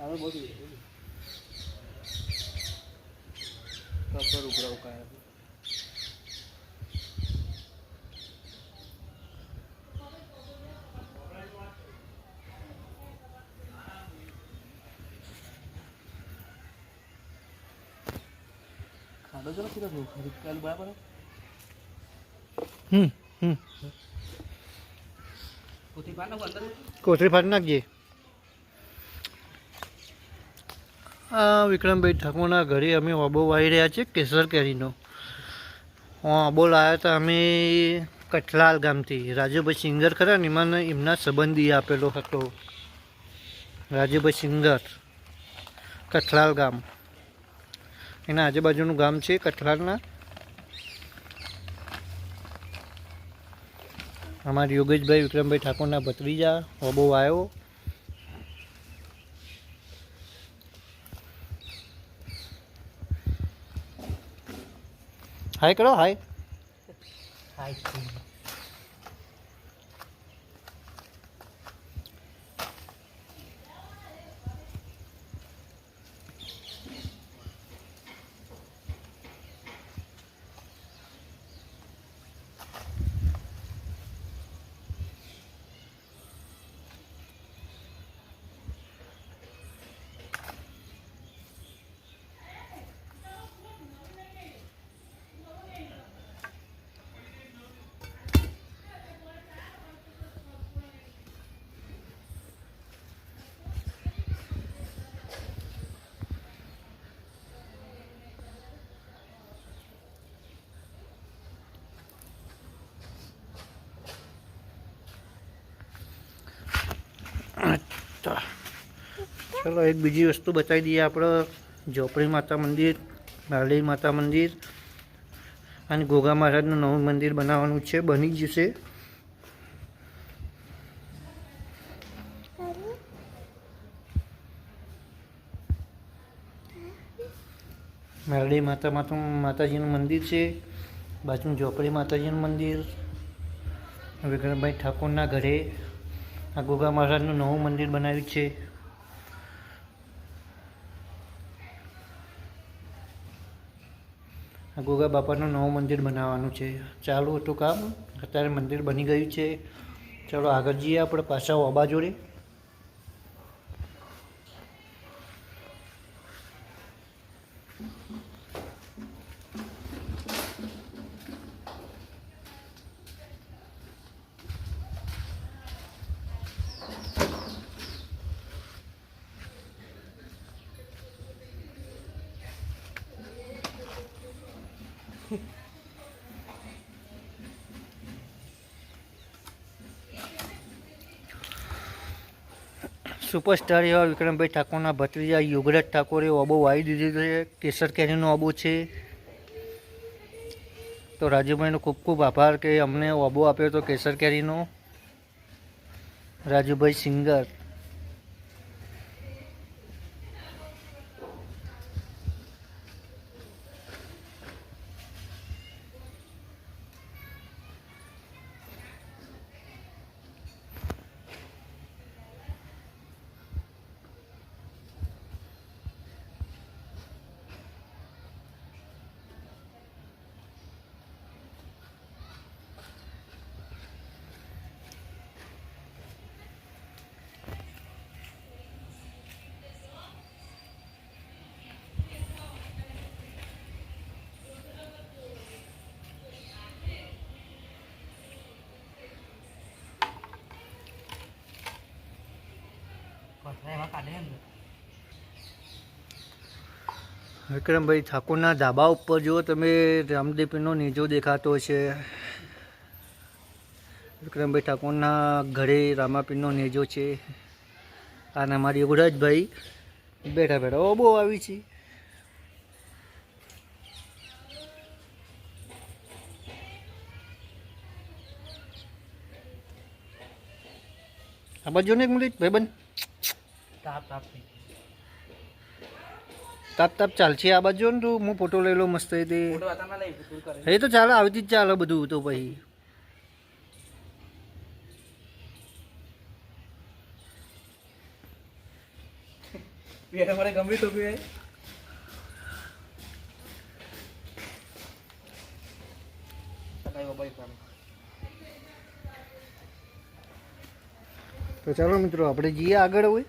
હવે બહુ કપર ઉભરાવ કાયા ખાડો જરા કીધા બહુ કાલ બરાબર કોથળી ફાડી નાખજે. આ વિક્રમભાઈ ઠાકોરના ઘરે અમે ઓબો વાવી રહ્યા છીએ કેસર કેરીનો. ઓબો લાવ્યા હતા અમે કઠલાલ ગામથી. રાજુભાઈ સિંગર ખરા ને એમાં એમના સંબંધી આપેલો હતો. રાજુભાઈ સિંગર, કઠલાલ ગામ, એના આજુબાજુનું ગામ છે કઠલાલના. અમારા યોગેશભાઈ વિક્રમભાઈ ઠાકોરના ભત્રીજા ઓબો આવ્યો. હાય કરો, હાય હાય. ચલો એક બીજી વસ્તુ બતાવી દઈએ આપણે. ઝોપડી માતા મંદિર, નાળી માતા મંદિર અને ગોગા મહારાજનું નવું મંદિર બનાવવાનું છે, બની જશે. નાળી માતાજીનું મંદિર છે, બાજુનું ઝોપડી માતાજીનું મંદિર. વિક્રમભાઈ ઠાકોરના ઘરે આ ગોગા મહારાજનું નવું મંદિર બનાવ્યું છે. આ ગોગા બાપાનું નવું મંદિર બનાવવાનું છે. ચાલુ હતું કામ, અત્યારે મંદિર બની ગયું છે. ચાલો આગળ જઈએ આપણે પાછા ઓબા જોડે. સુપરસ્ટાર એવા વિક્રમભાઈ ઠાકોરના ભત્રીજા યોગરાજ ઠાકોરે ઓબો વાવી દીધો છે. કેસર કેરીનો ઓબો છે. તો રાજુભાઈનો ખૂબ ખૂબ આભાર કે અમને ઓબો આપ્યો હતો કેસર કેરીનો. રાજુભાઈ સિંગર. વિક્રમભાઈ ઠાકોરના ધાબા ઉપર જુઓ તમે, રામદેવપીરનો નેજો દેખાતો છે. વિક્રમભાઈ ઠાકોરના ઘરે રામાપીરનો નેજો છે. અને અમારી યોગરાજભાઈ બેઠા બેઠા બહુ આવી છે. આ બાજુ ને એક મિનિટ ભાઈબંધ, તાપ ચાલશે. આ બાજુ ને તું, હું ફોટો લઈ લો મસ્ત. એ તો ચાલે, આવતી જ ચાલે બધું તો પછી. ये हमारे गंभीर तो भी है सकाळी बाबा काम તો ચાલો મિત્રો આપણે જઈએ આગળ હોય